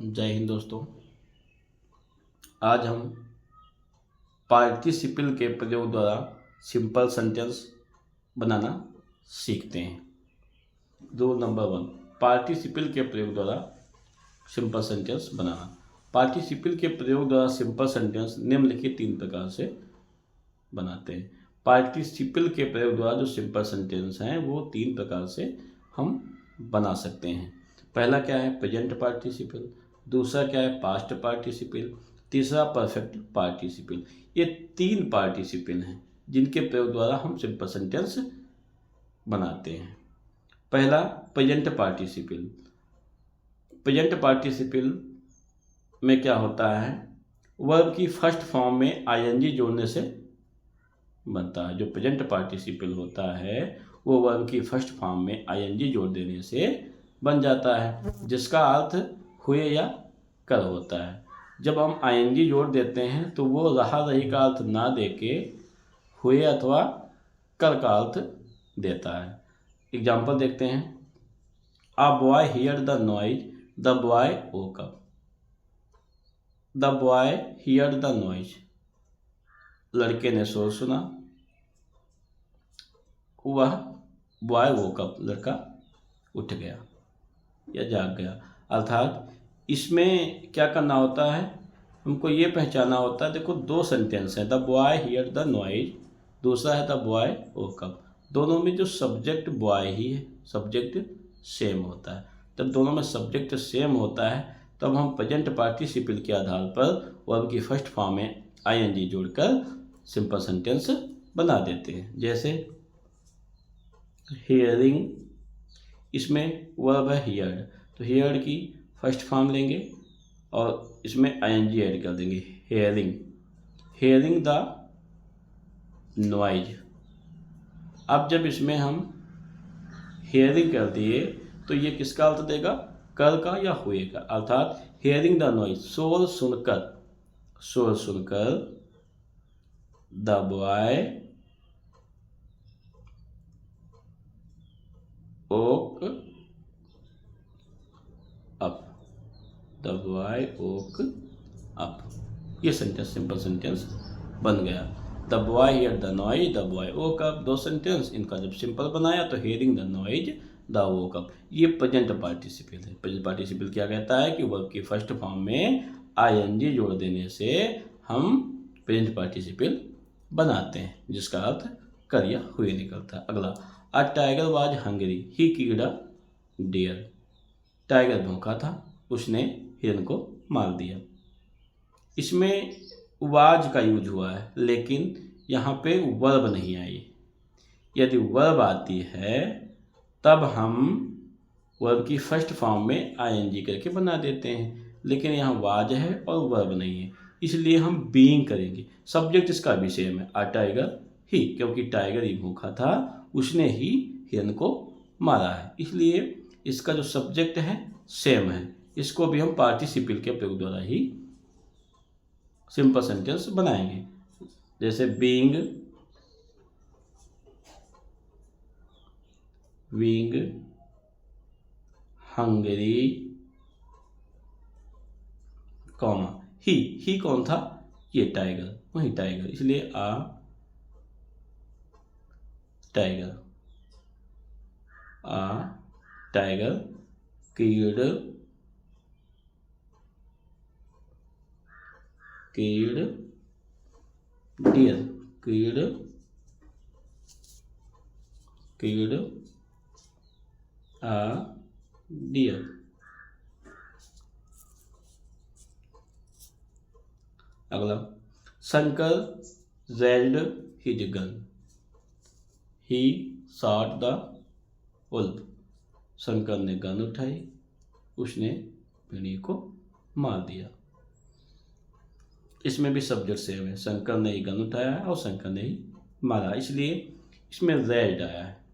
जय हिंद दोस्तों। आज हम पार्टिसिपल के प्रयोग द्वारा सिंपल सेंटेंस बनाना सीखते हैं। रूल नंबर 1, पार्टिसिपल के प्रयोग द्वारा सिंपल सेंटेंस बनाना। पार्टिसिपल के प्रयोग द्वारा सिंपल सेंटेंस निम्नलिखित 3 प्रकार से बनाते हैं। पार्टिसिपल के प्रयोग द्वारा जो सिंपल सेंटेंस हैं वो 3 प्रकार से हम बना सकते हैं। पहला क्या है, प्रेजेंट पार्टिसिपल। दूसरा क्या है, पास्ट पार्टिसिपल। तीसरा परफेक्ट पार्टिसिपल। ये 3 पार्टिसिपल हैं जिनके प्रयोग द्वारा हम सिंपल सेंटेंस बनाते हैं। पहला प्रेजेंट पार्टिसिपल। प्रेजेंट पार्टिसिपल में क्या होता है, वर्ब की फर्स्ट फॉर्म में आईएनजी जोड़ने से बनता है। जो प्रेजेंट पार्टिसिपल होता है वो वर्ब की फर्स्ट फॉर्म में आईएनजी जोड़ देने से बन जाता है, जिसका अर्थ हुए या कर होता है। जब हम आईएनजी जोड़ देते हैं तो वो रहा रही का अर्थ ना देके हुए अथवा कर का अर्थ देता है। एग्जाम्पल देखते हैं। A boy here the noise, the boy woke up. The boy here the noise, लड़के ने शोर सुना। वह बॉय वोक अप, लड़का उठ गया या जाग गया। अर्थात इसमें क्या करना होता है, हमको ये पहचाना होता है। देखो 2 सेंटेंस हैं, the boy here the noise, दूसरा है द बॉय वोक अप। दोनों में जो सब्जेक्ट बॉय ही है, सब्जेक्ट सेम होता है। जब दोनों में सब्जेक्ट सेम होता है तब हम प्रेजेंट पार्टिसिपल के आधार पर वर्ब की फर्स्ट फॉर्म में आईएनजी जोड़कर सिंपल सेंटेंस बना देते हैं। जैसे हियरिंग, इसमें वर्ब है हियर्ड, तो हियर्ड की फर्स्ट फॉर्म लेंगे और इसमें आईएनजी ऐड कर देंगे। Hearing, hearing the noise. अब जब इसमें हम हियरिंग कर दिए तो ये किसका अर्थ देगा, कर का या हुए का। अर्थात हियरिंग द नॉइज, शोर सुनकर, शोर सुनकर the boy woke up, the boy woke up. ये सेंटेंस सिंपल सेंटेंस बन गया। The boy here the noise, the boy woke up. 2 sentence, इनका जब सिंपल बनाया तो hearing the noise, the woke up. ये प्रेजेंट पार्टिसिपल है। प्रेजेंट पार्टिसिपल क्या कहता है कि वर्ब की फर्स्ट फॉर्म में आईएनजी जोड़ देने से हम प्रेजेंट पार्टिसिपल बनाते हैं, जिसका अर्थ कर या हुए निकलता है। अगला, a tiger was hungry, he killed a deer. Tiger भूखा था, उसने हिरन को मार दिया। इसमें वाज का यूज हुआ है, लेकिन यहाँ पे वर्ब नहीं आई। यदि वर्ब आती है तब हम वर्ब की फर्स्ट फॉर्म में आईएनजी करके बना देते हैं, लेकिन यहाँ वाज है और वर्ब नहीं है, इसलिए हम बीइंग करेंगे। सब्जेक्ट इसका भी सेम है, अ टाइगर ही, क्योंकि टाइगर ही भूखा था, उसने ही हिरन को मारा है, इसलिए इसका जो सब्जेक्ट है सेम है। इसको भी हम पार्टिसिपल के प्रयोग द्वारा ही सिंपल सेंटेंस बनाएंगे। जैसे being, being hungry, comma he कौन था, ये टाइगर, वही टाइगर, इसलिए a tiger, a tiger killed deer, killed a deer. अगला, Shankar raised his gun, he shot the wolf. Shankar ने गन उठाई, उसने भेड़िए को मार दिया। इसमें भी सब्जेक्ट सेम है, शंकर ने ही गन उठाया है और शंकर ने ही मारा, इसलिए इसमें रेज्ड आया है,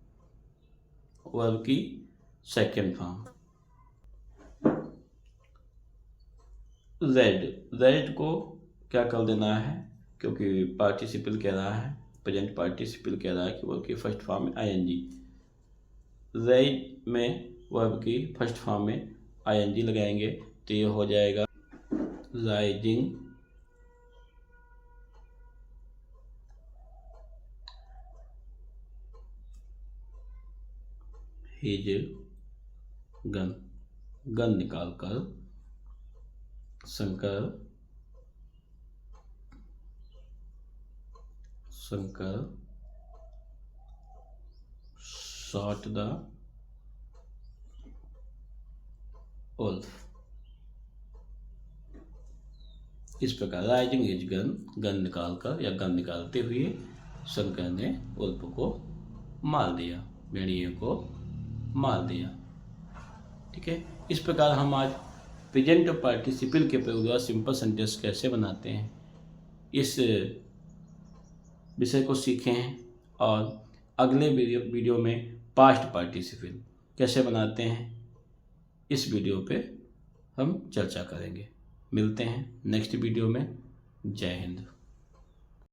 वर्ब की सेकेंड फॉर्म। रेज्ड को क्या कर देना है, क्योंकि पार्टिसिपल कह रहा है, प्रेजेंट पार्टिसिपल कह रहा है कि वर्ब की फर्स्ट फॉर्म में आईएनजी। रेड में वर्ब की फर्स्ट फॉर्म में आईएनजी लगाएंगे तो ये हो जाएगा राइजिंग हिज गन, गन निकालकर शंकर शॉट द वुल्फ। इस प्रकार राइजिंग हिज गन, गन निकालकर या गन निकालते हुए शंकर ने वुल्फ को मार दिया, भेड़िए को मार दिया। ठीक है, इस प्रकार हम आज प्रेजेंट पार्टिसिपल के प्रयोग द्वारा सिंपल सेंटेंस कैसे बनाते हैं इस विषय को सीखे हैं, और अगले वीडियो में पास्ट पार्टिसिपल कैसे बनाते हैं इस वीडियो पे हम चर्चा करेंगे। मिलते हैं नेक्स्ट वीडियो में। जय हिंद।